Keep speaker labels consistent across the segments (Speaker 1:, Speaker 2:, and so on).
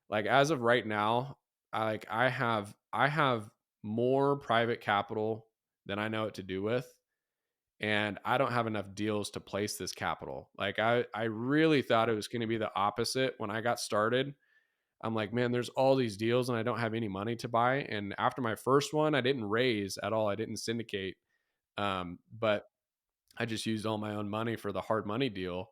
Speaker 1: Like as of right now, I have more private capital than I know what to do with, and I don't have enough deals to place this capital. Like I really thought it was going to be the opposite when I got started. I'm like, man, there's all these deals and I don't have any money to buy. And after my first one, I didn't raise at all. I didn't syndicate. But I just used all my own money for the hard money deal.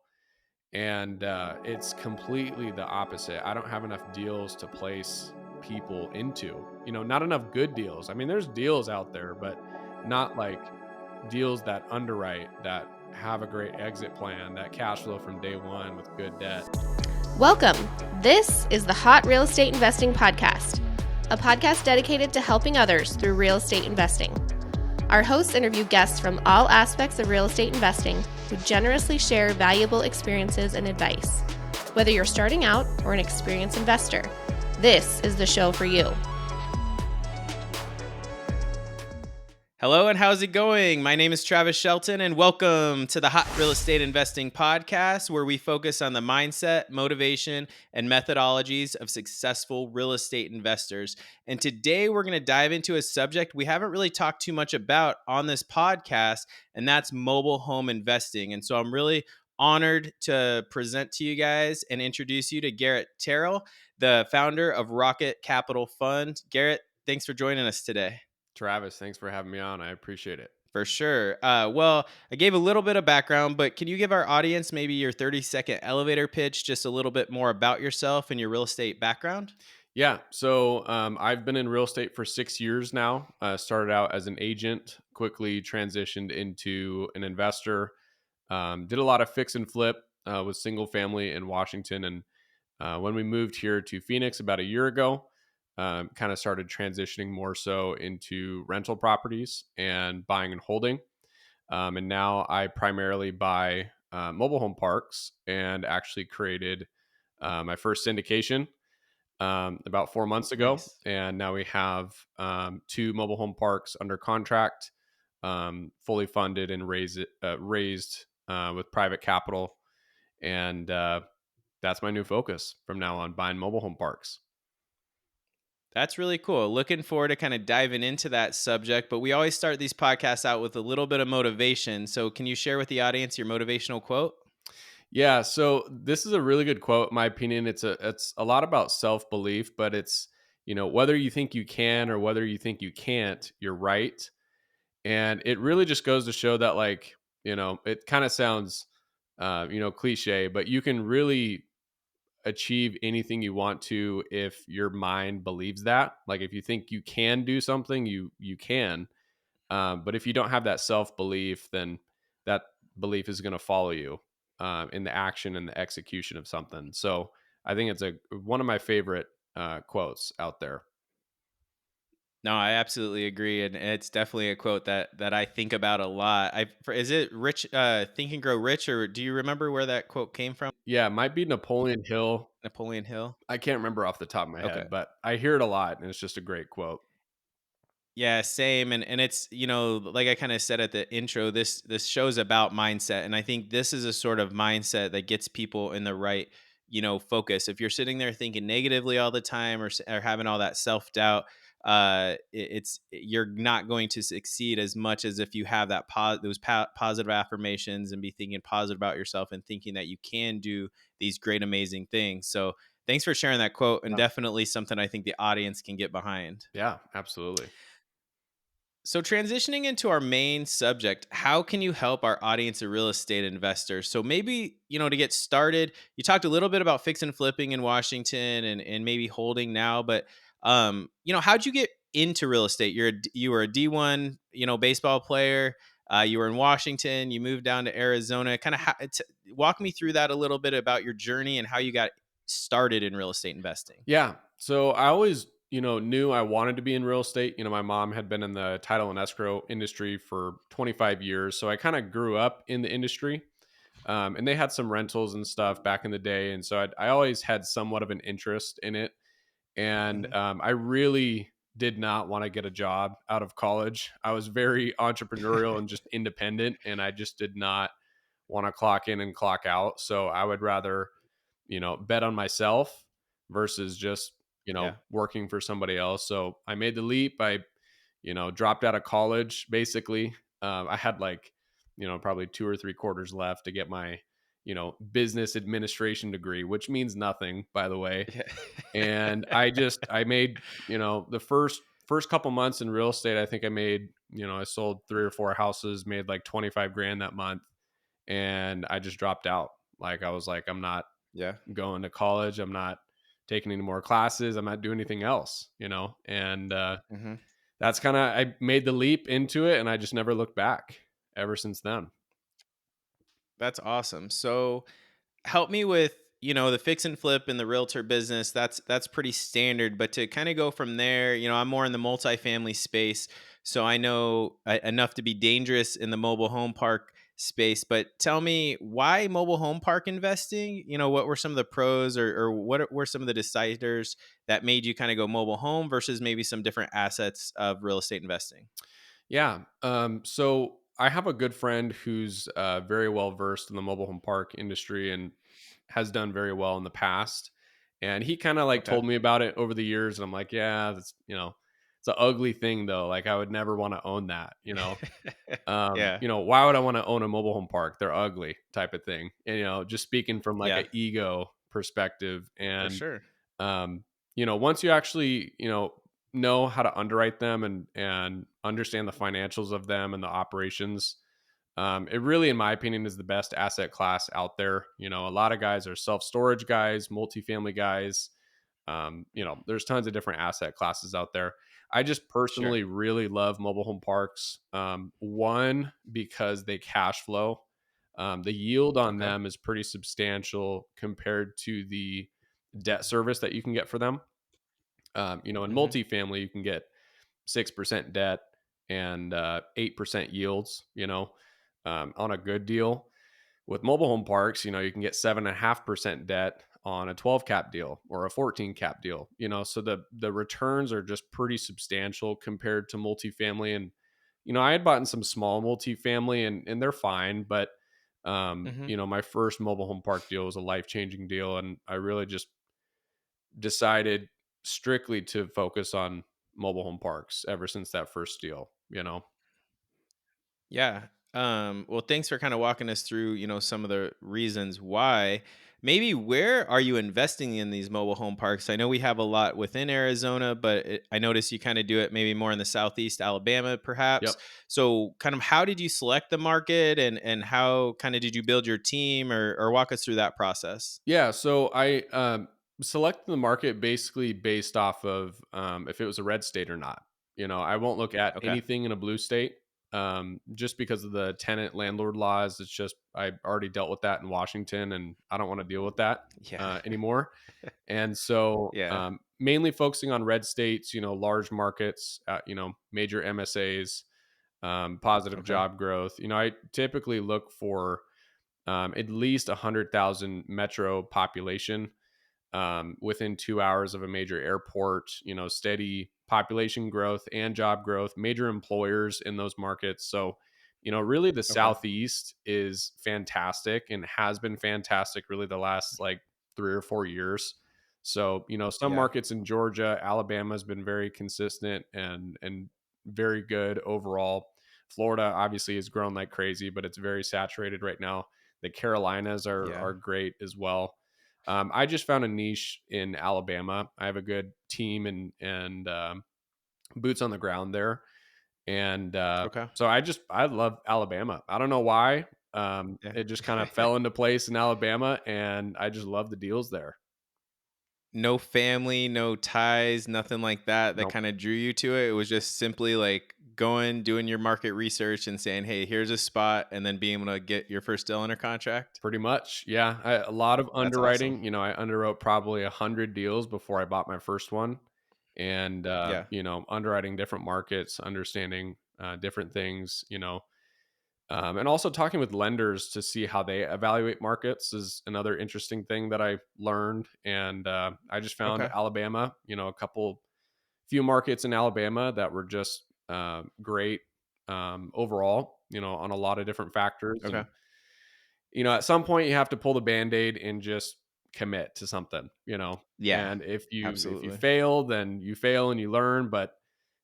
Speaker 1: And it's completely the opposite. I don't have enough deals to place people into, not enough good deals. I mean, there's deals out there, but not like deals that underwrite, that have a great exit plan, that cash flow from day one with good debt.
Speaker 2: Welcome. This is the Hot Real Estate Investing Podcast, a podcast dedicated to helping others through real estate investing. Our hosts interview guests from all aspects of real estate investing who generously share valuable experiences and advice. Whether you're starting out or an experienced investor, this is the show for you.
Speaker 3: Hello and how's it going? My name is Travis Shelton and welcome to the Hot Real Estate Investing Podcast, where we focus on the mindset, motivation, and methodologies of successful real estate investors. And today we're going to dive into a subject we haven't really talked too much about on this podcast, and that's mobile home investing. And so I'm really honored to present to you guys and introduce you to Garrett Terrell, the founder of Rocket Capital Fund. Garrett, thanks for joining us today.
Speaker 1: Travis, thanks for having me on. I appreciate it.
Speaker 3: For sure. Well, I gave a little bit of background, but can you give our audience maybe your 30-second elevator pitch, just a little bit more about yourself and your real estate background?
Speaker 1: Yeah. So I've been in real estate for 6 years now. Started out as an agent, quickly transitioned into an investor. Did a lot of fix and flip with single family in Washington. And when we moved here to Phoenix about a year ago, kind of started transitioning more so into rental properties and buying and holding. And now I primarily buy mobile home parks, and actually created my first syndication about 4 months ago.
Speaker 3: Nice.
Speaker 1: And now we have two mobile home parks under contract, fully funded and raised with private capital. And that's my new focus from now on, buying mobile home parks.
Speaker 3: That's really cool. Looking forward to kind of diving into that subject, but we always start these podcasts out with a little bit of motivation. So can you share with the audience your motivational quote?
Speaker 1: Yeah, so this is a really good quote, in my opinion. It's a lot about self-belief, but it's, whether you think you can or whether you think you can't, you're right. And it really just goes to show that, like, it kind of sounds cliche, but you can really achieve anything you want to if your mind believes that. Like if you think you can do something, you can. But if you don't have that self belief, then that belief is going to follow you in the action and the execution of something. So I think it's one of my favorite quotes out there.
Speaker 3: No, I absolutely agree, and it's definitely a quote that I think about a lot. Is it Rich Think and Grow Rich, or do you remember where that quote came from?
Speaker 1: Yeah, it might be Napoleon Hill.
Speaker 3: Napoleon Hill.
Speaker 1: I can't remember off the top of my
Speaker 3: Okay.
Speaker 1: head, but I hear it a lot, and it's just a great quote.
Speaker 3: Yeah, same. And it's, like I kind of said at the intro, this show's about mindset. And I think this is a sort of mindset that gets people in the right, focus. If you're sitting there thinking negatively all the time, or having all that self-doubt, you're not going to succeed as much as if you have those positive affirmations and be thinking positive about yourself and thinking that you can do these great, amazing things. So thanks for sharing that quote, and
Speaker 1: Yeah,
Speaker 3: definitely something I think the audience can get behind.
Speaker 1: yeah, absolutely.
Speaker 3: So, transitioning into our main subject, how can you help our audience of real estate investors? So, maybe, to get started, you talked a little bit about fix and flipping in Washington and maybe holding now, but, how'd you get into real estate? You were a D1, baseball player. You were in Washington, you moved down to Arizona. Kind of walk me through that a little bit about your journey and how you got started in real estate investing.
Speaker 1: Yeah. So I always, knew I wanted to be in real estate. My mom had been in the title and escrow industry for 25 years. So I kind of grew up in the industry. And they had some rentals and stuff back in the day. And so I always had somewhat of an interest in it. And
Speaker 3: Mhm.
Speaker 1: I really did not want to get a job out of college. I was very entrepreneurial and just independent. And I just did not want to clock in and clock out. So I would rather, bet on myself versus just,
Speaker 3: Yeah.
Speaker 1: working for somebody else. So I made the leap. I, dropped out of college basically. I had like, probably 2 or 3 quarters left to get my, business administration degree, which means nothing, by the way. And I made, the first couple months in real estate, I think I made, I sold 3 or 4 houses, made like 25 grand that month, and I just dropped out. Like I was like, I'm not
Speaker 3: Yeah.
Speaker 1: going to college, I'm not taking any more classes, I'm not doing anything else, and
Speaker 3: Hmm.
Speaker 1: that's kind of, I made the leap into it, and I just never looked back ever since then.
Speaker 3: That's awesome. So help me with, the fix and flip and the realtor business. That's pretty standard, but to kind of go from there, I'm more in the multifamily space, so I know enough to be dangerous in the mobile home park space. But tell me, why mobile home park investing? What were some of the pros, or what were some of the deciders that made you kind of go mobile home versus maybe some different assets of real estate investing?
Speaker 1: Yeah. So I have a good friend who's very well versed in the mobile home park industry and has done very well in the past. And he kind of like
Speaker 3: Okay.
Speaker 1: told me about it over the years. And I'm like, yeah, that's, it's an ugly thing though. Like I would never want to own that.
Speaker 3: Yeah.
Speaker 1: Why would I want to own a mobile home park? They're ugly type of thing. And, just speaking from like
Speaker 3: Yeah,
Speaker 1: an ego perspective.
Speaker 3: for
Speaker 1: And
Speaker 3: sure.
Speaker 1: um, once you actually, know how to underwrite them and understand the financials of them and the operations, it really, in my opinion, is the best asset class out there. A lot of guys are self storage guys, multifamily guys. There's tons of different asset classes out there. I just
Speaker 3: Sure.
Speaker 1: personally really love mobile home parks. One, because they cash flow. The yield on
Speaker 3: Okay.
Speaker 1: them is pretty substantial compared to the debt service that you can get for them. In
Speaker 3: Mhm.
Speaker 1: multifamily, you can get 6% debt and 8% yields, on a good deal. With mobile home parks, you can get 7.5% debt on a 12 cap deal or a 14 cap deal, so the returns are just pretty substantial compared to multifamily. And, I had bought in some small multifamily and they're fine, but,
Speaker 3: Mhm.
Speaker 1: my first mobile home park deal was a life changing deal. And I really just decided strictly to focus on mobile home parks ever since that first deal.
Speaker 3: Yeah. Well, thanks for kind of walking us through, some of the reasons why. Maybe where are you investing in these mobile home parks? I know we have a lot within Arizona, but I notice you kind of do it maybe more in the southeast Alabama, perhaps.
Speaker 1: Yep.
Speaker 3: So, kind of how did you select the market, and how kind of did you build your team, or walk us through that process?
Speaker 1: Yeah. So I selected the market basically based off of if it was a red state or not. I won't look at
Speaker 3: Okay.
Speaker 1: anything in a blue state just because of the tenant landlord laws. It's just I already dealt with that in Washington, and I don't want to deal with that
Speaker 3: Yeah.
Speaker 1: anymore. And so,
Speaker 3: Yeah.
Speaker 1: mainly focusing on red states, large markets, major MSAs, positive
Speaker 3: Okay.
Speaker 1: job growth. I typically look for at least 100,000 metro population within 2 hours of a major airport, steady population growth and job growth, major employers in those markets. So, really the
Speaker 3: Okay.
Speaker 1: Southeast is fantastic and has been fantastic really the last like 3 or 4 years. So, some
Speaker 3: Yeah.
Speaker 1: markets in Georgia, Alabama has been very consistent and very good overall. Florida obviously has grown like crazy, but it's very saturated right now. The Carolinas
Speaker 3: Yeah.
Speaker 1: are great as well. I just found a niche in Alabama. I have a good team and boots on the ground there, and
Speaker 3: Okay.
Speaker 1: so I love Alabama. I don't know why.
Speaker 3: Yeah.
Speaker 1: It just kind of fell into place in Alabama, and I just love the deals there.
Speaker 3: No family, no ties, nothing like that
Speaker 1: Nope,
Speaker 3: kind of drew you to it. It was just simply like going, doing your market research and saying, "Hey, here's a spot," and then being able to get your first deal under contract.
Speaker 1: pretty much. Yeah, a lot of
Speaker 3: That's awesome.
Speaker 1: underwriting. I underwrote probably 100 deals before I bought my first one, and
Speaker 3: Yeah.
Speaker 1: underwriting different markets, understanding different things. And also talking with lenders to see how they evaluate markets is another interesting thing that I learned. And I just found
Speaker 3: Okay.
Speaker 1: Alabama, few markets in Alabama that were just great overall, on a lot of different factors.
Speaker 3: Okay.
Speaker 1: And, at some point you have to pull the band aid and just commit to something,
Speaker 3: Yeah,
Speaker 1: and if you
Speaker 3: absolutely.
Speaker 1: fail, then you fail and you learn. But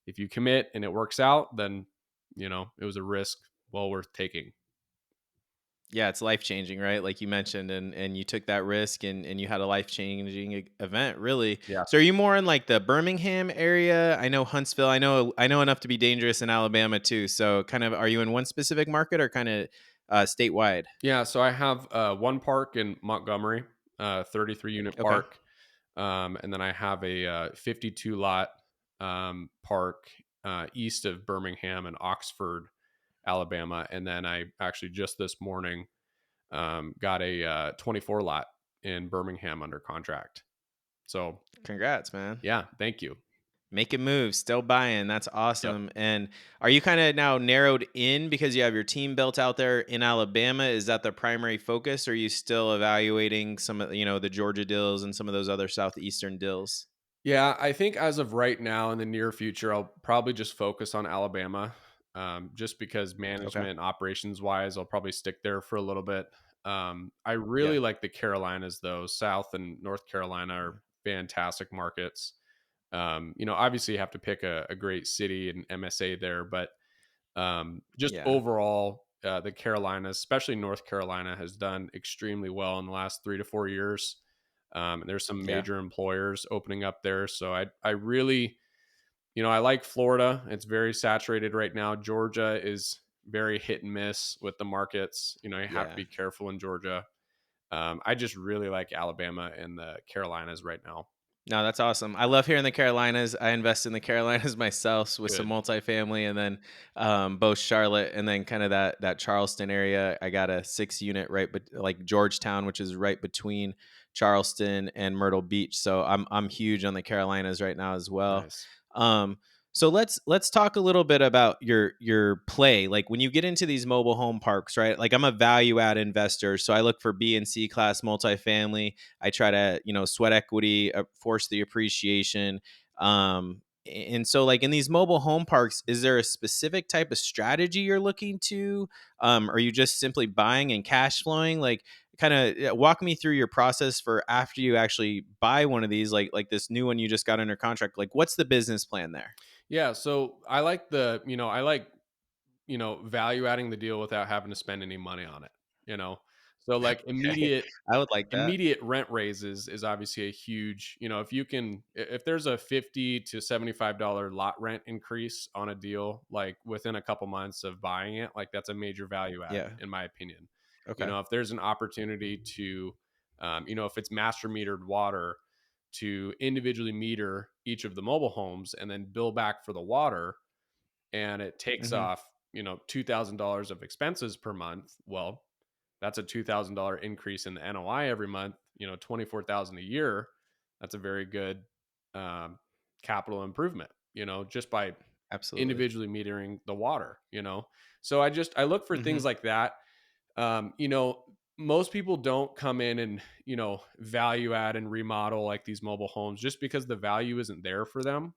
Speaker 1: if you commit and it works out, then it was a risk well worth taking.
Speaker 3: Yeah, it's life changing, right? Like you mentioned, and you took that risk, and you had a life changing event, really.
Speaker 1: Yeah.
Speaker 3: So, are you more in like the Birmingham area? I know Huntsville. I know enough to be dangerous in Alabama too. So, kind of, are you in one specific market or kind of statewide?
Speaker 1: Yeah, so I have one park in Montgomery, 33 unit
Speaker 3: Okay,
Speaker 1: park, and then I have a 52 lot park east of Birmingham in Oxford, Alabama, and then I actually just this morning got a 24 lot in Birmingham under contract. So
Speaker 3: congrats, man.
Speaker 1: yeah, thank you.
Speaker 3: Making moves, still buying. That's
Speaker 1: Yep.
Speaker 3: awesome. And are you kind of now narrowed in because you have your team built out there in Alabama? Is that the primary focus? Or are you still evaluating some of the Georgia deals and some of those other southeastern deals?
Speaker 1: Yeah, I think as of right now in the near future, I'll probably just focus on Alabama, just because
Speaker 3: Okay.
Speaker 1: management and operations wise, I'll probably stick there for a little bit. I
Speaker 3: Yeah.
Speaker 1: really like the Carolinas, though. South and North Carolina are fantastic markets. Obviously, you have to pick a great city and MSA there, but just
Speaker 3: Yeah.
Speaker 1: overall, the Carolinas, especially North Carolina, has done extremely well in the last 3 to 4 years. And there's some
Speaker 3: Yeah.
Speaker 1: major employers opening up there. So I really, I like Florida. It's very saturated right now. Georgia is very hit and miss with the markets. You have to
Speaker 3: Yeah.
Speaker 1: be careful in Georgia. I just really like Alabama and the Carolinas right now.
Speaker 3: No, that's awesome. I love hearing the Carolinas. I invest in the Carolinas myself with some
Speaker 1: Good.
Speaker 3: multifamily, and then both Charlotte and then kind of that Charleston area. I got a 6 unit right, but like Georgetown, which is right between Charleston and Myrtle Beach. So I'm huge on the Carolinas right now as well.
Speaker 1: Nice.
Speaker 3: Um, so let's talk a little bit about your play. Like when you get into these mobile home parks, right? Like I'm a value add investor, so I look for B and C class multifamily. I try to, sweat equity, force the appreciation. And so, like in these mobile home parks, is there a specific type of strategy you're looking to? Are you just simply buying and cash flowing? Like, kind of walk me through your process for after you actually buy one of these, like this new one you just got under contract. Like, what's the business plan there?
Speaker 1: Yeah. So I like I like value adding the deal without having to spend any money on it, you know? So like
Speaker 3: Okay, I would like that.
Speaker 1: immediate rent raises is obviously a huge, if you can if there's a 50 to $75 lot rent increase on a deal like within a couple months of buying it, like that's a major value add
Speaker 3: Yeah.
Speaker 1: in my opinion.
Speaker 3: Okay.
Speaker 1: If there's an opportunity to if it's master metered water to individually meter each of the mobile homes and then bill back for the water and it takes
Speaker 3: Hmm.
Speaker 1: off, $2,000 of expenses per month, well, that's a $2,000 increase in the NOI every month, 24,000 a year. That's a very good um, capital improvement, just by
Speaker 3: Absolutely.
Speaker 1: individually metering the water, So I look for
Speaker 3: Hmm.
Speaker 1: things like that. Um, you know, Most people don't come in and, value add and remodel like these mobile homes just because the value isn't there for them.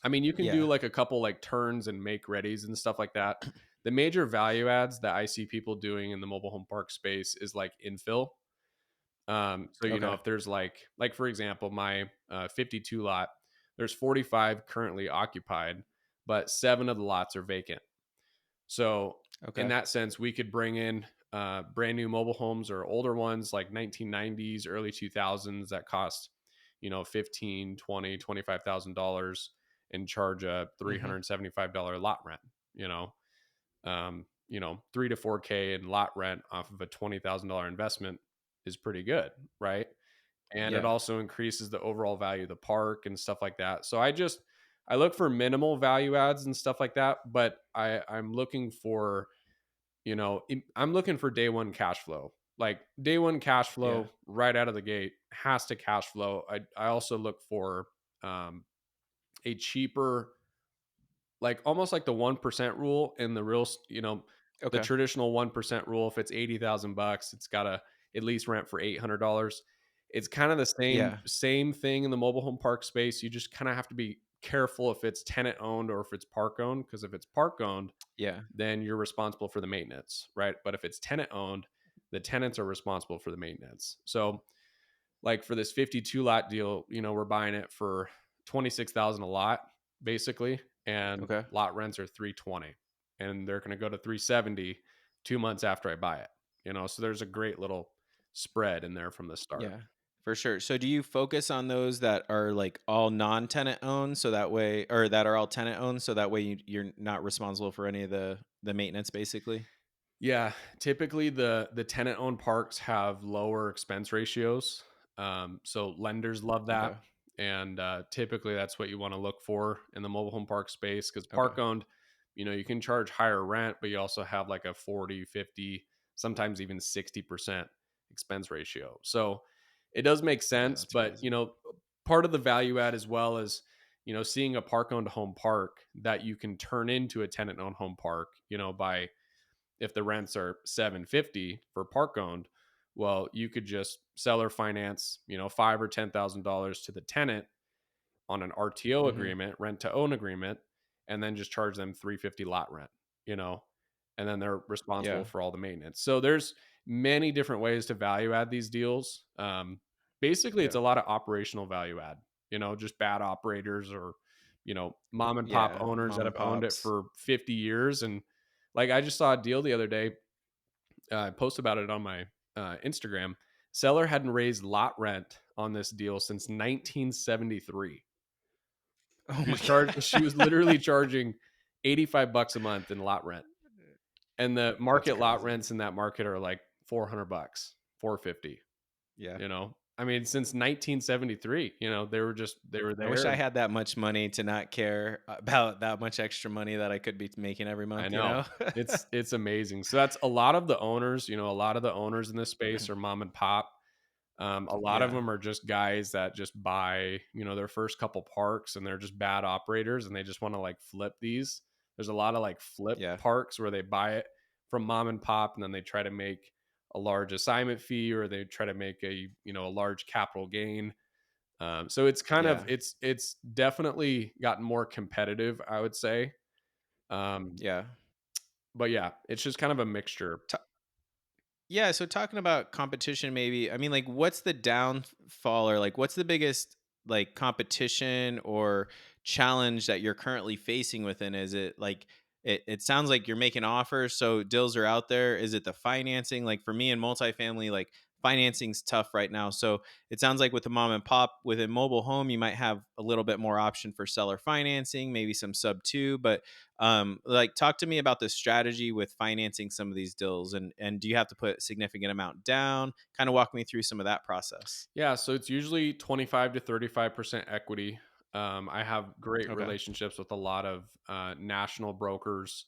Speaker 1: I mean, you can do
Speaker 3: Yeah.
Speaker 1: like a couple like turns and make readies and stuff like that. The major value adds that I see people doing in the mobile home park space is like infill. So
Speaker 3: Okay.
Speaker 1: if there's like for example, my 52 lot, there's 45 currently occupied, but 7 of the lots are vacant. So in
Speaker 3: Okay.
Speaker 1: that sense, we could bring in brand new mobile homes or older ones like 1990s, early 2000s that cost, 15, 20, $25,000 and charge a
Speaker 3: Hmm.
Speaker 1: $375 lot rent, 3 to 4K in lot rent off of a $20,000 investment is pretty good, right? And it
Speaker 3: Yeah.
Speaker 1: also increases the overall value of the park and stuff like that. So I look for minimal value adds and stuff like that, but I'm looking for, I'm looking for day one cash flow. Like day one cash
Speaker 3: Yeah.
Speaker 1: flow right out of the gate has to cash flow. I also look for um a cheaper, like almost like the 1% rule in the the
Speaker 3: Okay.
Speaker 1: traditional 1% rule. If it's 80,000 bucks, it's got to at least rent for $800. It's kind of the
Speaker 3: Yeah.
Speaker 1: same thing in the mobile home park space. You just kind of have to be careful if it's tenant owned or if it's park owned, because if it's park owned,
Speaker 3: Yeah.
Speaker 1: then you're responsible for the maintenance, right? But if it's tenant owned, the tenants are responsible for the maintenance. So like for this 52 lot deal, we're buying it for 26,000 a lot basically, and
Speaker 3: Okay.
Speaker 1: lot rents are 320, and they're going to go to 370 2 months after I buy it. So there's a great little spread in there from the start.
Speaker 3: Yeah, for sure. So do you focus on those that are like all non-tenant owned so that way, or that are all tenant owned so that way you're not responsible for any of the maintenance basically?
Speaker 1: Yeah, typically the tenant owned parks have lower expense ratios. So lenders love that.
Speaker 3: Okay.
Speaker 1: And typically that's what you want to look for in the mobile home park space, because
Speaker 3: Okay.
Speaker 1: park owned, you can charge higher rent, but you also have like a 40, 50, sometimes even 60% expense ratio. So it does make
Speaker 3: Yeah,
Speaker 1: sense.
Speaker 3: that's
Speaker 1: But,
Speaker 3: crazy.
Speaker 1: part of the value add as well is, seeing a park owned home park that you can turn into a tenant owned home park, by, if the rents are 750 for park owned, well, you could just seller finance, five or $10,000 to the tenant on an RTO
Speaker 3: Mhm.
Speaker 1: agreement, rent to own agreement, and then just charge them 350 lot rent, you know, and then they're responsible
Speaker 3: Yeah.
Speaker 1: for all the maintenance. So there's many different ways to value add these deals. Basically, it's
Speaker 3: Yeah.
Speaker 1: a lot of operational value add, just bad operators, or, mom and pop
Speaker 3: Yeah,
Speaker 1: owners that
Speaker 3: mom and
Speaker 1: have owned it
Speaker 3: pops.
Speaker 1: for 50 years. And like, I just saw a deal the other day. I posted about it on my Instagram. Seller hadn't raised lot rent on this deal since 1973.
Speaker 3: Oh
Speaker 1: She
Speaker 3: my
Speaker 1: was charged. She was
Speaker 3: god.
Speaker 1: literally charging $85 a month in lot rent, and the
Speaker 3: That's
Speaker 1: market lot
Speaker 3: crazy.
Speaker 1: rents in that market are like $400, 450.
Speaker 3: Yeah.
Speaker 1: I mean, since 1973, they were
Speaker 3: I wish
Speaker 1: there.
Speaker 3: I
Speaker 1: And
Speaker 3: had that much money to not care about that much extra money that I could be making every
Speaker 1: I
Speaker 3: month, you
Speaker 1: know
Speaker 3: know?
Speaker 1: it's amazing. So that's a lot of the owners. A lot of the owners in this space are mom and pop. A lot of
Speaker 3: Yeah.
Speaker 1: them are just guys that just buy, their first couple parks, and they're just bad operators, and they just want to like flip these. There's a lot of like flip
Speaker 3: Yeah.
Speaker 1: parks where they buy it from mom and pop, and then they try to make a large assignment fee, or they try to make a large capital gain. So it's kind of
Speaker 3: Yeah.
Speaker 1: it's definitely gotten more competitive, I would say. Um,
Speaker 3: Yeah.
Speaker 1: but yeah, it's just kind of a mixture.
Speaker 3: Yeah, so talking about competition, maybe, I mean, like, what's the downfall, or like, what's the biggest like competition or challenge that you're currently facing within? Is it like, it sounds like you're making offers, so deals are out there. Is it the financing? Like for me in multifamily, like financing's tough right now. So it sounds like with the mom and pop within mobile home, you might have a little bit more option for seller financing, maybe some sub two, but like talk to me about the strategy with financing some of these deals, and do you have to put a significant amount down? Kind of walk me through some of that process.
Speaker 1: Yeah, so it's usually 25 to 35% equity. I have great
Speaker 3: Okay.
Speaker 1: relationships with a lot of national brokers,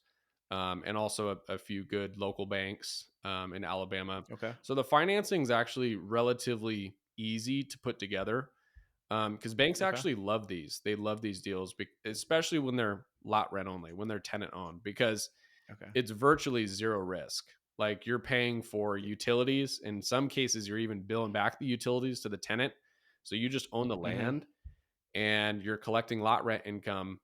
Speaker 1: and also a few good local banks in Alabama.
Speaker 3: Okay.
Speaker 1: So the financing is actually relatively easy to put together, because banks
Speaker 3: Okay.
Speaker 1: actually love these. They love these deals, especially when they're lot rent only, when they're tenant owned, because
Speaker 3: Okay.
Speaker 1: it's virtually zero risk. Like, you're paying for utilities. In some cases, you're even billing back the utilities to the tenant. So you just own the
Speaker 3: Mm-hmm.
Speaker 1: land, and you're collecting lot rent income.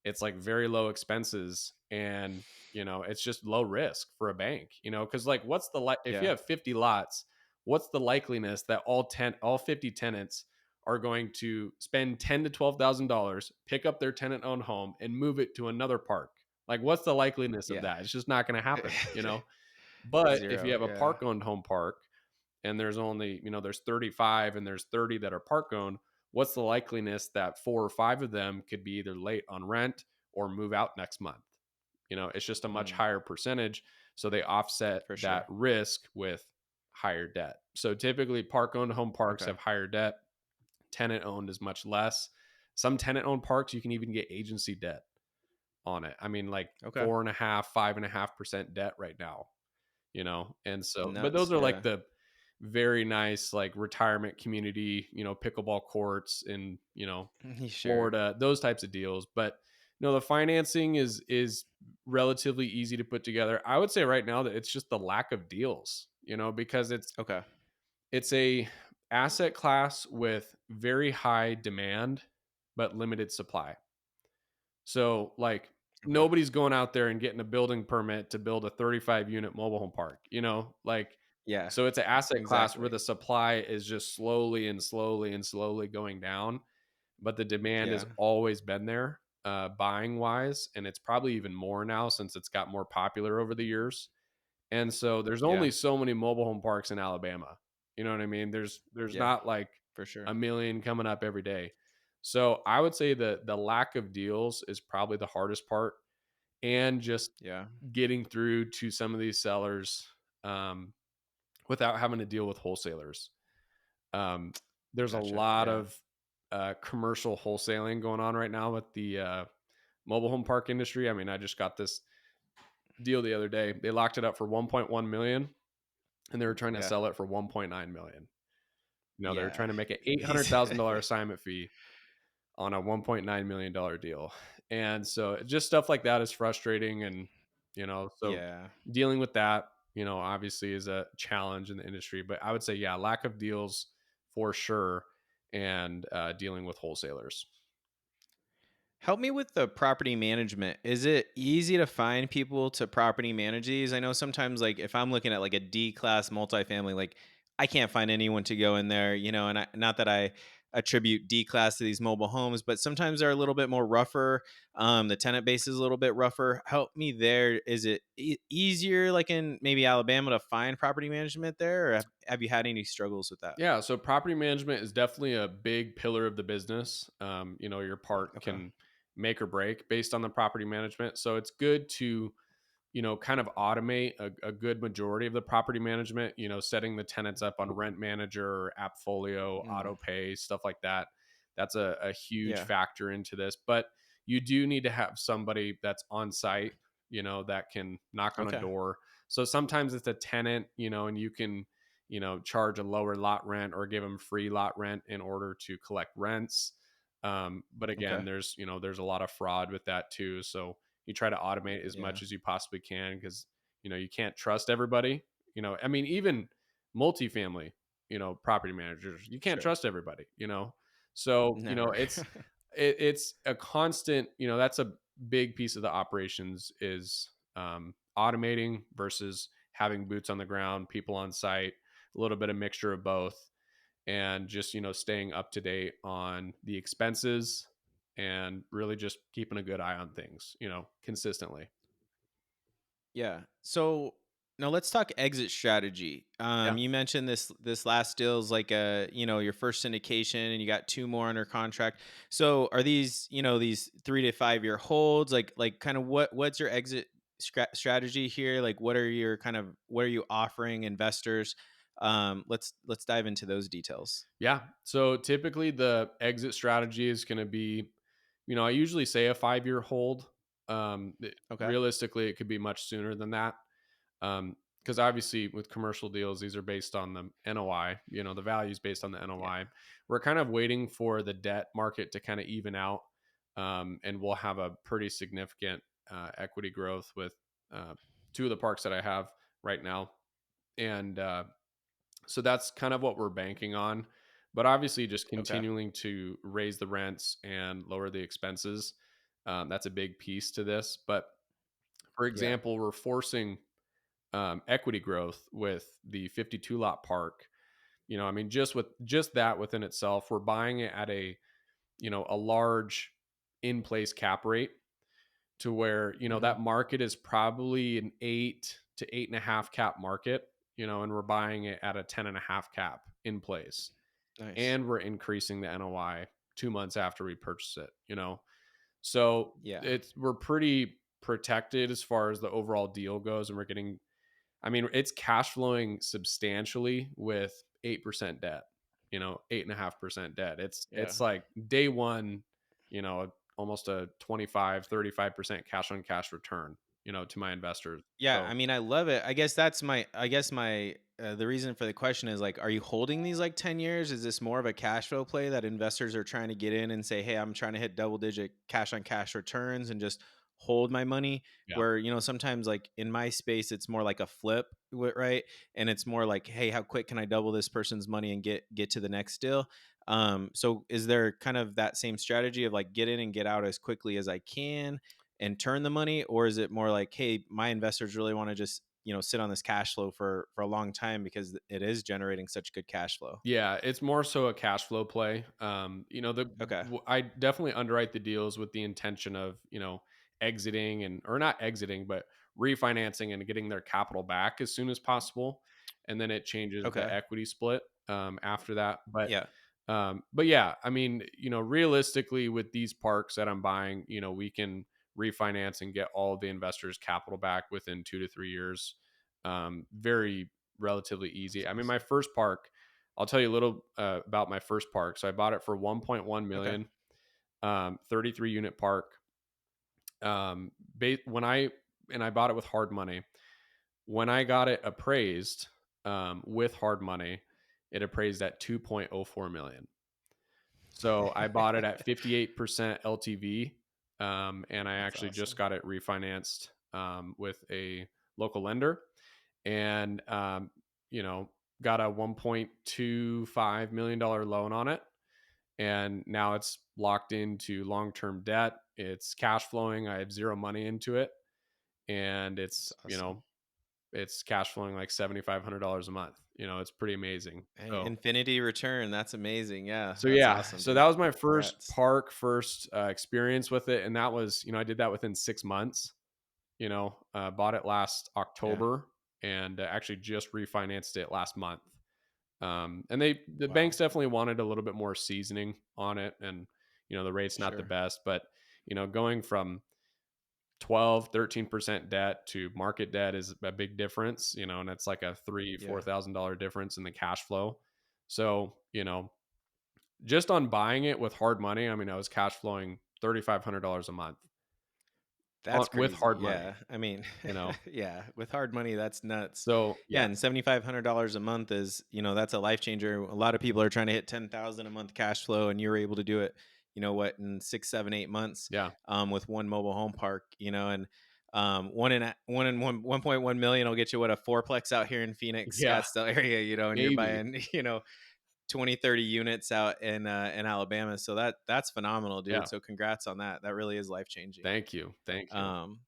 Speaker 1: It's like very low expenses, and it's just low risk for a bank, because like, if you
Speaker 3: Yeah.
Speaker 1: have 50 lots, what's the likeliness that all 50 tenants are going to spend $10,000 to $12,000, pick up their tenant owned home and move it to another park? Like, what's the likeliness of
Speaker 3: Yeah.
Speaker 1: that? It's just not going to happen. But if you
Speaker 3: Zero.
Speaker 1: have a
Speaker 3: Yeah.
Speaker 1: park owned home park, and there's only, there's 35 and there's 30 that are park owned, what's the likeliness that four or five of them could be either late on rent or move out next month? It's just a much
Speaker 3: Mm,
Speaker 1: higher percentage. So they offset
Speaker 3: for
Speaker 1: that
Speaker 3: sure.
Speaker 1: risk with higher debt. So typically, park owned home parks
Speaker 3: Okay.
Speaker 1: have higher debt, tenant owned is much less. Some tenant owned parks, you can even get agency debt on it. I mean, like
Speaker 3: Okay.
Speaker 1: 4.5, 5.5% debt right now. And so, but
Speaker 3: Nuts.
Speaker 1: those are like
Speaker 3: Yeah.
Speaker 1: the very nice, like, retirement community, pickleball courts in,
Speaker 3: Sure.
Speaker 1: Florida, those types of deals. But the financing is relatively easy to put together. I would say right now that it's just the lack of deals, because
Speaker 3: Okay.
Speaker 1: it's a asset class with very high demand but limited supply. So, like,
Speaker 3: Okay.
Speaker 1: nobody's going out there and getting a building permit to build a 35 unit mobile home park, like,
Speaker 3: Yeah,
Speaker 1: So it's an asset class where
Speaker 3: exactly.
Speaker 1: the supply is just slowly and slowly and slowly going down, but the demand has
Speaker 3: Yeah,
Speaker 1: always been there, buying wise, and it's probably even more now since it's got more popular over the years. And so there's
Speaker 3: yeah,
Speaker 1: only so many mobile home parks in Alabama. You know what I mean? There's
Speaker 3: yeah,
Speaker 1: not like
Speaker 3: for
Speaker 1: a
Speaker 3: sure.
Speaker 1: million coming up every day. So I would say that the lack of deals is probably the hardest part, and just
Speaker 3: Yeah,
Speaker 1: getting through to some of these sellers um, without having to deal with wholesalers. Um, there's a
Speaker 3: gotcha.
Speaker 1: lot
Speaker 3: Yeah,
Speaker 1: of commercial wholesaling going on right now with the mobile home park industry. I mean, I just got this deal the other day. They locked it up for 1.1 million, and they were trying to
Speaker 3: yeah,
Speaker 1: sell it for 1.9 million. They were
Speaker 3: yeah.
Speaker 1: trying to make an
Speaker 3: These,
Speaker 1: $800,000 assignment fee on a $1.9 million deal. And so just stuff like that is frustrating. And, so
Speaker 3: yeah.
Speaker 1: dealing with that, obviously is a challenge in the industry. But I would say, yeah, lack of deals for sure. And dealing with wholesalers.
Speaker 3: Help me with the property management. Is it easy to find people to property manage these? I know sometimes, like, if I'm looking at like a D class multifamily, like, I can't find anyone to go in there, and not that I attribute D class to these mobile homes, but sometimes they're a little bit more rougher. The tenant base is a little bit rougher. Help me there. Is it easier, like in maybe Alabama, to find property management there, or have you had any struggles with that?
Speaker 1: Yeah, so property management is definitely a big pillar of the business. Your part
Speaker 3: Okay.
Speaker 1: can make or break based on the property management. So it's good to, kind of automate a good majority of the property management, setting the tenants up on Rent Manager or Appfolio,
Speaker 3: Mm,
Speaker 1: auto pay, stuff like that. That's a huge
Speaker 3: yeah.
Speaker 1: factor into this. But you do need to have somebody that's on site, that can knock on a
Speaker 3: Okay.
Speaker 1: door. So sometimes it's a tenant, and you can, charge a lower lot rent or give them free lot rent in order to collect rents. But again,
Speaker 3: Okay.
Speaker 1: there's a lot of fraud with that too. So you try to automate as
Speaker 3: Yeah.
Speaker 1: much as you possibly can, because you can't trust everybody. I mean, even multifamily, property managers, you can't
Speaker 3: Sure.
Speaker 1: trust everybody. So
Speaker 3: Never.
Speaker 1: it's a constant. That's a big piece of the operations is automating versus having boots on the ground, people on site, a little bit of mixture of both, and just staying up to date on the expenses and really just keeping a good eye on things consistently.
Speaker 3: Yeah. So now let's talk exit strategy.
Speaker 1: Yeah.
Speaker 3: You mentioned this last deal is like your first syndication, and you got two more under contract. So are these these 3 to 5 year holds? Like kind of what's your exit strategy here? Like what are you offering investors? Let's dive into those details.
Speaker 1: Yeah, so typically the exit strategy is going to be, I usually say a 5-year hold.
Speaker 3: Okay.
Speaker 1: Realistically it could be much sooner than that. Because obviously with commercial deals, these are based on the NOI, the values based on the
Speaker 3: Yeah.
Speaker 1: NOI. We're kind of waiting for the debt market to kind of even out. And we'll have a pretty significant equity growth with two of the parks that I have right now. And so that's kind of what we're banking on. But obviously, just
Speaker 3: Okay.
Speaker 1: continuing to raise the rents and lower the expenses. That's a big piece to this. But for
Speaker 3: Yeah.
Speaker 1: example, we're forcing equity growth with the 52 lot park. I mean, just that within itself, we're buying it at a large in place cap rate, to where
Speaker 3: Hmm.
Speaker 1: that market is probably an 8 to 8.5 cap market, and we're buying it at a 10.5 cap in place,
Speaker 3: Nice.
Speaker 1: and we're increasing the NOI 2 months after we purchase it. So
Speaker 3: Yeah.
Speaker 1: we're pretty protected as far as the overall deal goes, and we're getting, I mean, it's cash flowing substantially with 8% debt, 8.5% debt.
Speaker 3: Yeah.
Speaker 1: It's like day one, almost a 25-35% cash on cash return, to my investors.
Speaker 3: Yeah, I
Speaker 1: So
Speaker 3: mean, I love it. I guess my the reason for the question is, like, are you holding these like 10 years? Is this more of a cash flow play that investors are trying to get in and say, "Hey, I'm trying to hit double digit cash on cash returns and just hold my money."
Speaker 1: yeah,
Speaker 3: Where, sometimes like in my space it's more like a flip, right? And it's more like, "Hey, how quick can I double this person's money and get to the next deal?" So is there kind of that same strategy of like get in and get out as quickly as I can and turn the money, or is it more like, hey, my investors really want to just sit on this cash flow for a long time because it is generating such good cash flow?
Speaker 1: Yeah, it's more so a cash flow play.
Speaker 3: Okay.
Speaker 1: I definitely underwrite the deals with the intention of, exiting or not exiting, but refinancing and getting their capital back as soon as possible. And then it changes the
Speaker 3: Okay.
Speaker 1: equity split after that.
Speaker 3: Yeah.
Speaker 1: But yeah, I mean, realistically with these parks that I'm buying, we can refinance and get all of the investors' capital back within 2 to 3 years. Very relatively easy.
Speaker 3: That's
Speaker 1: I mean, my
Speaker 3: awesome.
Speaker 1: first park, I'll tell you a little about my first park. So I bought it for 1.1
Speaker 3: Okay.
Speaker 1: million, 33 unit park. When I bought it with hard money. When I got it appraised with hard money, it appraised at 2.04 million. So I bought it at 58% LTV, and I
Speaker 3: That's
Speaker 1: actually just
Speaker 3: awesome.
Speaker 1: got it refinanced with a local lender, and you know, got a $1.25 million loan on it, and now it's locked into long term debt. It's cash flowing. I have zero money into it, and
Speaker 3: That's
Speaker 1: it's
Speaker 3: awesome.
Speaker 1: it's cash flowing like $7,500 a month. It's pretty amazing.
Speaker 3: Hey, infinity return. That's amazing. Yeah,
Speaker 1: So
Speaker 3: that's
Speaker 1: yeah,
Speaker 3: awesome,
Speaker 1: so
Speaker 3: dude.
Speaker 1: that was my first
Speaker 3: Congrats.
Speaker 1: park, first experience with it, and that was, I did that within 6 months. Bought it last
Speaker 3: Yeah.
Speaker 1: October, and actually just refinanced it last month. And the
Speaker 3: Wow.
Speaker 1: banks definitely wanted a little bit more seasoning on it, and the rate's not the
Speaker 3: Sure.
Speaker 1: best, but going from 12, 13% debt to market debt is a big difference, and it's like a three, four
Speaker 3: Yeah.
Speaker 1: thousand dollar difference in the cash flow. So, just on buying it with hard money, I mean, I was cash flowing $3,500 a month
Speaker 3: That's
Speaker 1: with
Speaker 3: crazy.
Speaker 1: hard money,
Speaker 3: Yeah. I mean,
Speaker 1: you know?
Speaker 3: yeah, with hard money, that's nuts.
Speaker 1: So,
Speaker 3: Yeah,
Speaker 1: yeah,
Speaker 3: and $7,500 a month is, that's a life changer. A lot of people are trying to hit 10,000 a month cash flow, and you're able to do it, in 6, 7, 8 months,
Speaker 1: yeah,
Speaker 3: with one mobile home park, and one 1.1 million will get you what, a fourplex out here in Phoenix,
Speaker 1: yeah,
Speaker 3: Scottsdale area, and you're
Speaker 1: maybe.
Speaker 3: buying, 20, 30 units out in Alabama. So that's phenomenal, dude.
Speaker 1: Yeah.
Speaker 3: So congrats on that. That really is life changing.
Speaker 1: Thank you. Thank you.
Speaker 3: Um,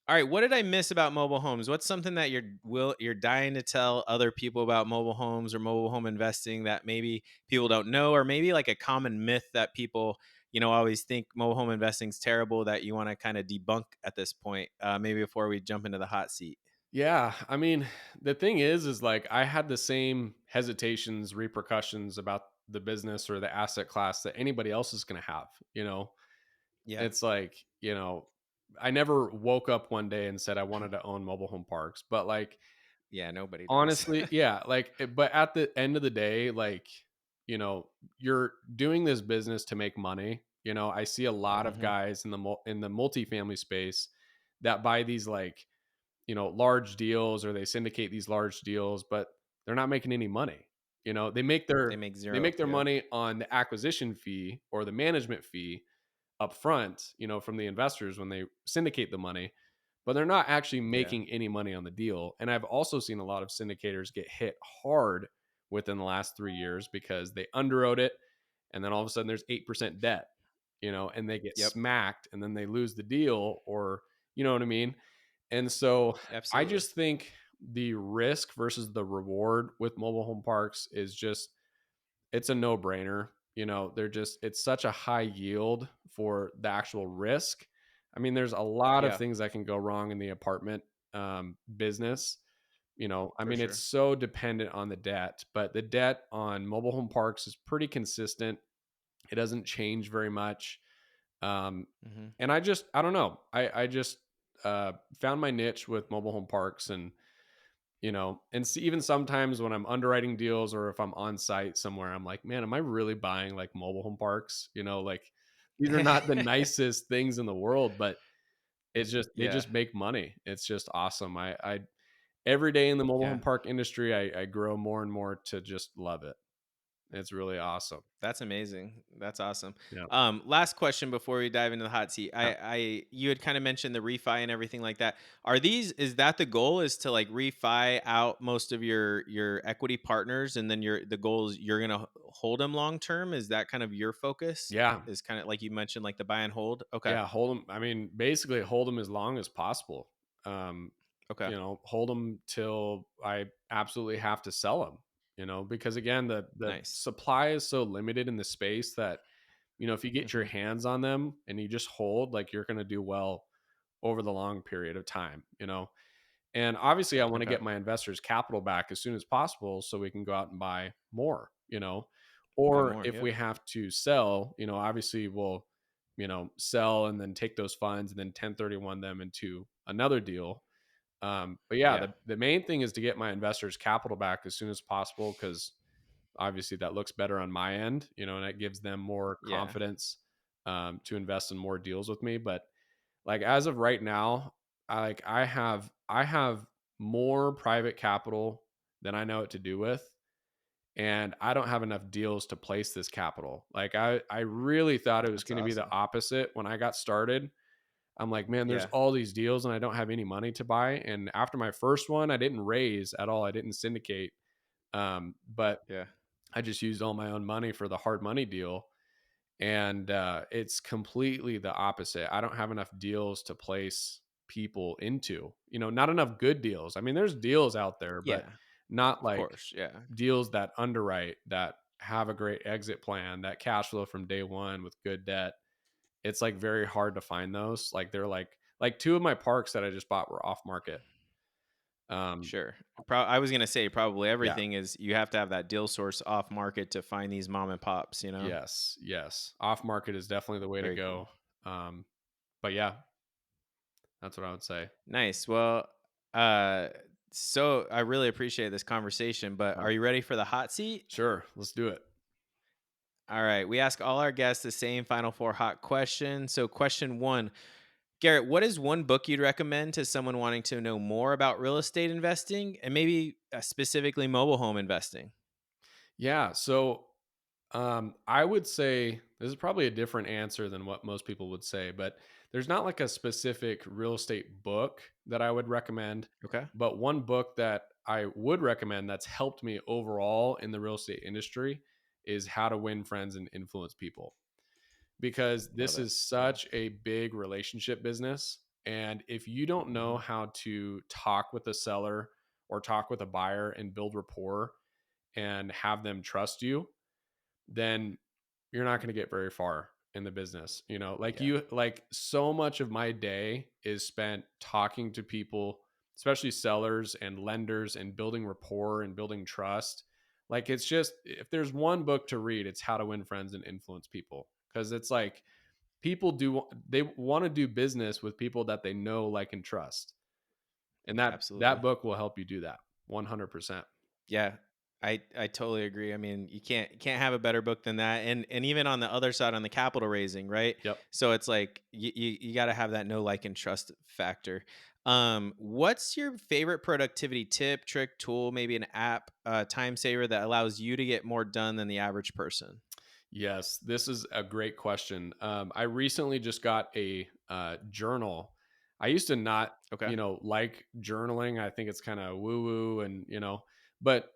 Speaker 3: all right, what did I miss about mobile homes? What's something that you're dying to tell other people about mobile homes or mobile home investing that maybe people don't know, or maybe like a common myth that people always think mobile home investing is terrible that you want to kind of debunk at this point? Maybe before we jump into the hot seat.
Speaker 1: Yeah, I mean, the thing is like I had the same hesitations, repercussions about the business or the asset class that anybody else is going to have.
Speaker 3: Yeah,
Speaker 1: It's like, I never woke up one day and said I wanted to own mobile home parks, but like
Speaker 3: yeah, nobody does.
Speaker 1: honestly, yeah, like but at the end of the day, like, you're doing this business to make money. I see a lot of
Speaker 3: Hmm.
Speaker 1: guys in the multifamily space that buy these like, large deals, or they syndicate these large deals, but they're not making any money. They make
Speaker 3: They
Speaker 1: their
Speaker 3: make
Speaker 1: they
Speaker 3: zero.
Speaker 1: make their
Speaker 3: Yep.
Speaker 1: money on the acquisition fee or the management fee up front, from the investors when they syndicate the money, but they're not actually
Speaker 3: Yeah.
Speaker 1: making any money on the deal. And I've also seen a lot of syndicators get hit hard within the last 3 years because they underwrote it, and then all of a sudden there's 8% debt, and they get
Speaker 3: Yep.
Speaker 1: smacked, and then they lose the deal, or you know what I mean? And so I
Speaker 3: Absolutely.
Speaker 1: just think the risk versus the reward with mobile home parks is just, it's a no-brainer. It's such a high yield for the actual risk. I mean, there's a lot of
Speaker 3: Yeah,
Speaker 1: things that can go wrong in the apartment business. I
Speaker 3: for
Speaker 1: mean, it's
Speaker 3: sure.
Speaker 1: so dependent on the debt, but the debt on mobile home parks is pretty consistent. It doesn't change very much. Um,
Speaker 3: Hmm.
Speaker 1: and I don't know. I just found my niche with mobile home parks, and and see, even sometimes when I'm underwriting deals or if I'm on site somewhere, I'm like, man, am I really buying like mobile home parks? Like these are not the nicest things in the world, but they
Speaker 3: Yeah,
Speaker 1: just make money. It's just awesome. I every day in the mobile
Speaker 3: yeah.
Speaker 1: home park industry, I grow more and more to just love it. It's really awesome.
Speaker 3: That's amazing. That's awesome.
Speaker 1: Yeah.
Speaker 3: Last question before we dive into the hot seat.
Speaker 1: Yeah.
Speaker 3: You had kind of mentioned the refi and everything like that. Is that the goal, is to like refi out most of your equity partners, and then the goal is you're gonna hold them long term? Is that kind of your focus?
Speaker 1: Yeah.
Speaker 3: Is kind of like you mentioned, like the buy and hold. Okay.
Speaker 1: Yeah. Hold them. I mean, basically hold them as long as possible. Um,
Speaker 3: Okay.
Speaker 1: hold them till I absolutely have to sell them, because again, the
Speaker 3: Nice.
Speaker 1: supply is so limited in the space that, if you get your
Speaker 3: Hmm.
Speaker 1: hands on them and you just hold, like, you're going to do well over the long period of time. And obviously, I want to
Speaker 3: Okay.
Speaker 1: get my investors' capital back as soon as possible so we can go out and buy more.
Speaker 3: Buy
Speaker 1: Or
Speaker 3: more.
Speaker 1: if
Speaker 3: Yep.
Speaker 1: we have to sell, obviously we'll, sell and then take those funds and then 1031 them into another deal. But yeah,
Speaker 3: Yeah.
Speaker 1: the main thing is to get my investors' capital back as soon as possible because obviously that looks better on my end, and it gives them more
Speaker 3: Yeah.
Speaker 1: confidence to invest in more deals with me. But like as of right now, I have more private capital than I know what to do with, and I don't have enough deals to place this capital. Like I really thought it was
Speaker 3: That's
Speaker 1: going to be the
Speaker 3: awesome.
Speaker 1: opposite when I got started. I'm like, man, there's
Speaker 3: Yeah.
Speaker 1: all these deals and I don't have any money to buy. And after my first one, I didn't raise at all. I didn't syndicate. But
Speaker 3: Yeah.
Speaker 1: I just used all my own money for the hard money deal. And it's completely the opposite. I don't have enough deals to place people into, not enough good deals. I mean, there's deals out there, but
Speaker 3: Yeah.
Speaker 1: not
Speaker 3: Of
Speaker 1: like
Speaker 3: course. Yeah.
Speaker 1: deals that underwrite, that have a great exit plan, that cash flow from day one with good debt. It's like very hard to find those. Like they're like two of my parks that I just bought were off market. Um,
Speaker 3: Sure. I was gonna say probably
Speaker 1: yeah,
Speaker 3: everything is you have to have that deal source off market to find these mom and pops.
Speaker 1: yes, yes. Off market is definitely the way to
Speaker 3: Very cool.
Speaker 1: go. Um, but yeah, that's what I would say.
Speaker 3: Nice. Well, uh, so I really appreciate this conversation. But
Speaker 1: Uh,
Speaker 3: are you ready for the hot seat?
Speaker 1: sure, let's do it.
Speaker 3: All right. We ask all our guests the same final four hot questions. So, question one, Garrett, what is one book you'd recommend to someone wanting to know more about real estate investing and maybe specifically mobile home investing?
Speaker 1: Yeah, so I would say this is probably a different answer than what most people would say, but there's not like a specific real estate book that I would recommend.
Speaker 3: Okay.
Speaker 1: But one book that I would recommend that's helped me overall in the real estate industry is How to Win Friends and Influence People, because
Speaker 3: Love
Speaker 1: this
Speaker 3: it.
Speaker 1: is
Speaker 3: Yeah.
Speaker 1: such a big relationship business. And if you don't know
Speaker 3: Hmm.
Speaker 1: how to talk with a seller or talk with a buyer and build rapport and have them trust you, then you're not going to get very far in the business. Like
Speaker 3: Yeah.
Speaker 1: so much of my day is spent talking to people, especially sellers and lenders, and building rapport and building trust. Like it's just, if there's one book to read, it's How to Win Friends and Influence People, because it's like they want to do business with people that they know, like, and trust. And that
Speaker 3: Absolutely.
Speaker 1: book will help you do that 100%.
Speaker 3: Yeah, I totally agree. I mean, you can't have a better book than that. And even on the other side, on the capital raising, right?
Speaker 1: Yep.
Speaker 3: So it's like you got to have that know, like, and trust factor. What's your favorite productivity tip, trick, tool, maybe an app, time saver that allows you to get more done than the average person?
Speaker 1: Yes, this is a great question. I recently just got a journal. I used to not,
Speaker 3: Okay.
Speaker 1: like journaling. I think it's kind of woo woo, and but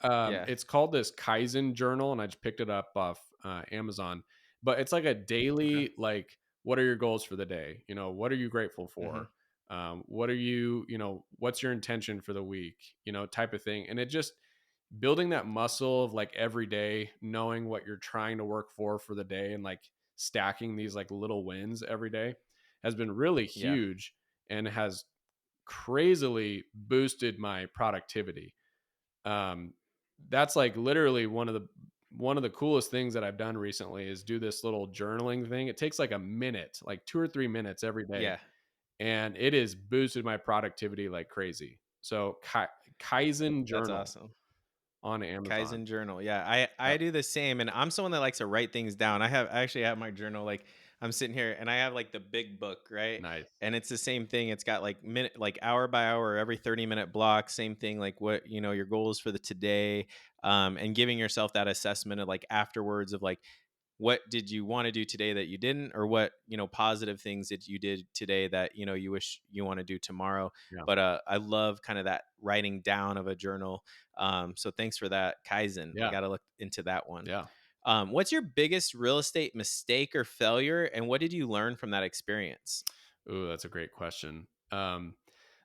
Speaker 3: Yeah.
Speaker 1: it's called this Kaizen journal, and I just picked it up off Amazon. But it's like a
Speaker 3: Okay.
Speaker 1: daily, like, what are your goals for the day? What are you grateful
Speaker 3: Hmm.
Speaker 1: for? What are what's your intention for the week? Type of thing. And it just building that muscle of like every day knowing what you're trying to work for the day, and like stacking these like little wins every day has been really
Speaker 3: Yeah.
Speaker 1: huge and has crazily boosted my productivity. um that's like literally one of the coolest things that I've done recently is do this little journaling thing. It takes like a minute, like 2 or 3 minutes every day,
Speaker 3: Yeah.
Speaker 1: and it has boosted my productivity like crazy. So Kaizen
Speaker 3: That's
Speaker 1: journal
Speaker 3: awesome.
Speaker 1: on Amazon.
Speaker 3: Kaizen journal. Yeah, I
Speaker 1: Yep.
Speaker 3: do the same, and I'm someone that likes to write things down. I actually have my journal, like, I'm sitting here and I have like the big book, right?
Speaker 1: Nice.
Speaker 3: And it's the same thing. It's got like minute, like hour by hour, every 30-minute block. Same thing, like what your goals for the today, and giving yourself that assessment of like afterwards of like what did you want to do today that you didn't, or what positive things that you did today that you wish you want to do tomorrow.
Speaker 1: Yeah.
Speaker 3: But I love kind of that writing down of a journal. So thanks for that, Kaizen. I
Speaker 1: Yeah.
Speaker 3: got to look into that one.
Speaker 1: Yeah.
Speaker 3: What's your biggest real estate mistake or failure, and what did you learn from that experience?
Speaker 1: Ooh, that's a great question.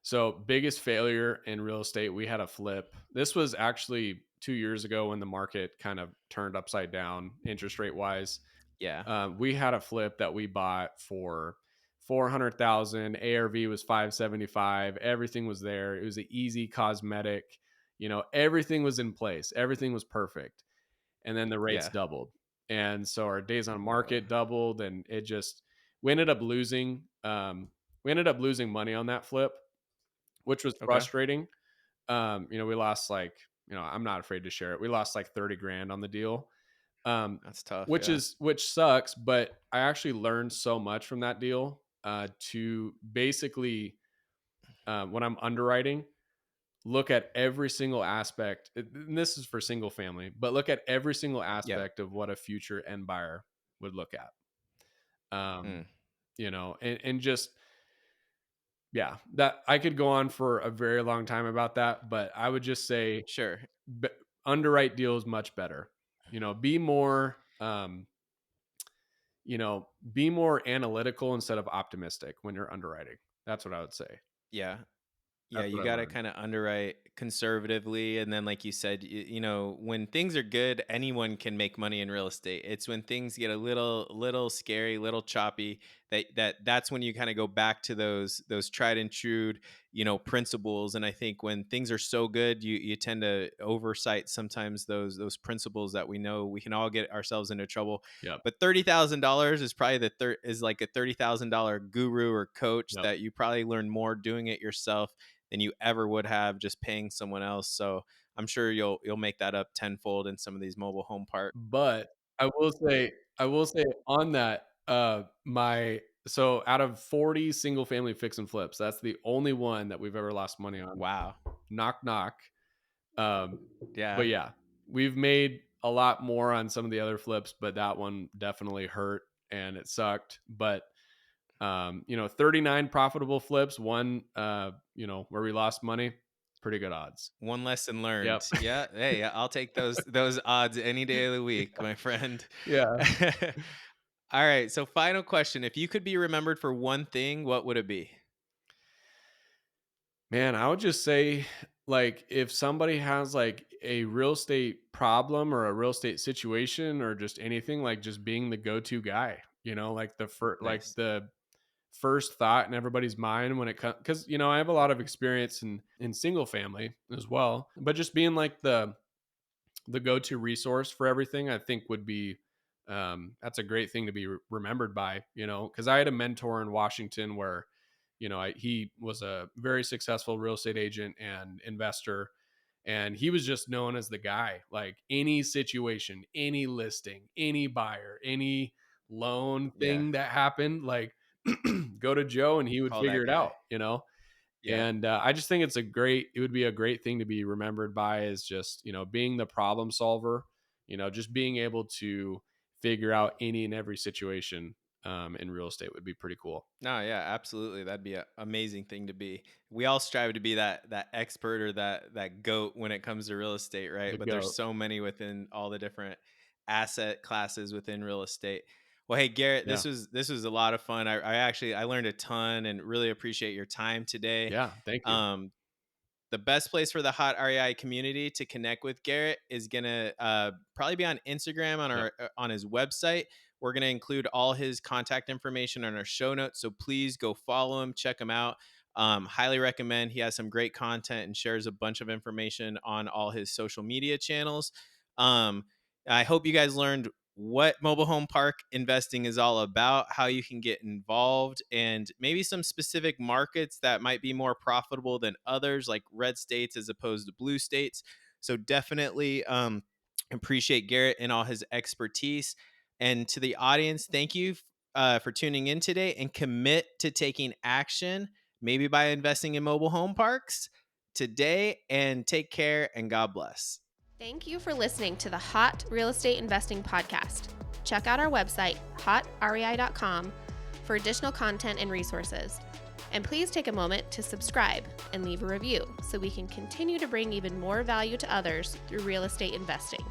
Speaker 1: So biggest failure in real estate, we had a flip. This was actually 2 years ago when the market kind of turned upside down interest rate wise.
Speaker 3: Yeah.
Speaker 1: We had a flip that we bought for 400,000. ARV was 575. Everything was there. It was an easy cosmetic. Everything was in place. Everything was perfect. And then the rates
Speaker 3: Yeah.
Speaker 1: doubled. And so our days on market doubled, and we ended up losing money on that flip, which was
Speaker 3: Okay.
Speaker 1: frustrating. We lost like, I'm not afraid to share it. We lost like 30 grand on the deal.
Speaker 3: That's tough.
Speaker 1: Which
Speaker 3: Yeah.
Speaker 1: is which sucks, but I actually learned so much from that deal, to basically, when I'm underwriting, look at every single aspect. And this is for single family, but look at every single
Speaker 3: Yeah.
Speaker 1: aspect of what a future end buyer would look at.
Speaker 3: Mm.
Speaker 1: And just, yeah, that I could go on for a very long time about that, but I would just say,
Speaker 3: Sure.
Speaker 1: b- underwrite deals much better. Be more, be more analytical instead of optimistic when you're underwriting. That's what I would say.
Speaker 3: Yeah. Yeah,
Speaker 1: That's
Speaker 3: you
Speaker 1: what I
Speaker 3: got to
Speaker 1: learned.
Speaker 3: kind of underwrite conservatively. And then, like you said, when things are good, anyone can make money in real estate. It's when things get a little scary, little choppy, that's when you kind of go back to those tried and true, principles. And I think when things are so good, you tend to oversight sometimes those principles that we know we can all get ourselves into trouble.
Speaker 1: Yep.
Speaker 3: But $30,000 is probably is like a $30,000 guru or coach
Speaker 1: Yep.
Speaker 3: that you probably learn more doing it yourself than you ever would have just paying someone else. So I'm sure you'll make that up tenfold in some of these mobile home parks.
Speaker 1: But I will say on that, so out of 40 single family fix and flips, that's the only one that we've ever lost money on.
Speaker 3: Wow.
Speaker 1: Knock knock. Um,
Speaker 3: Yeah.
Speaker 1: but yeah, we've made a lot more on some of the other flips, but that one definitely hurt and it sucked. But 39 profitable flips, one where we lost money, pretty good odds.
Speaker 3: One lesson
Speaker 1: Yep.
Speaker 3: learned. Yeah. Hey, I'll take those odds any day of the week, my friend.
Speaker 1: Yeah.
Speaker 3: All right. So final question. If you could be remembered for one thing, what would it be?
Speaker 1: Man, I would just say, like, if somebody has like a real estate problem or a real estate situation or just anything, like just being the go-to guy, like
Speaker 3: Nice.
Speaker 1: the first thought in everybody's mind when it comes, because I have a lot of experience in single family as well, but just being like the go-to resource for everything, I think would be, that's a great thing to be remembered by, because I had a mentor in Washington where, he was a very successful real estate agent and investor, and he was just known as the guy. Like any situation, any listing, any buyer, any loan
Speaker 3: Yeah.
Speaker 1: thing that happened, like go to Joe and he would
Speaker 3: Call
Speaker 1: figure
Speaker 3: that
Speaker 1: it
Speaker 3: guy.
Speaker 1: out.
Speaker 3: Yeah.
Speaker 1: And I just think it would be a great thing to be remembered by, is just, being the problem solver, just being able to figure out any and every situation, in real estate would be pretty cool.
Speaker 3: No, yeah, absolutely. That'd be an amazing thing to be. We all strive to be that expert or that goat when it comes to real estate, right?
Speaker 1: The
Speaker 3: But there's
Speaker 1: goat.
Speaker 3: so many within all the different asset classes within real estate. Well, hey Garrett,
Speaker 1: Yeah.
Speaker 3: this was a lot of fun. I learned a ton and really appreciate your time today.
Speaker 1: Yeah. Thank you.
Speaker 3: Um, the best place for the hot REI community to connect with Garrett is gonna probably be on Instagram on
Speaker 1: Yep.
Speaker 3: our on his website. We're gonna include all his contact information on our show notes, so please go follow him, check him out. Highly recommend. He has some great content and shares a bunch of information on all his social media channels. Um, I hope you guys learned what mobile home park investing is all about, how you can get involved, and maybe some specific markets that might be more profitable than others, like red states as opposed to blue states. So definitely appreciate Garrett and all his expertise. And to the audience, thank you for tuning in today, and commit to taking action, maybe by investing in mobile home parks today. And take care, and God bless.
Speaker 2: Thank you for listening to the Hot Real Estate Investing Podcast. Check out our website, hotrei.com, for additional content and resources. And please take a moment to subscribe and leave a review so we can continue to bring even more value to others through real estate investing.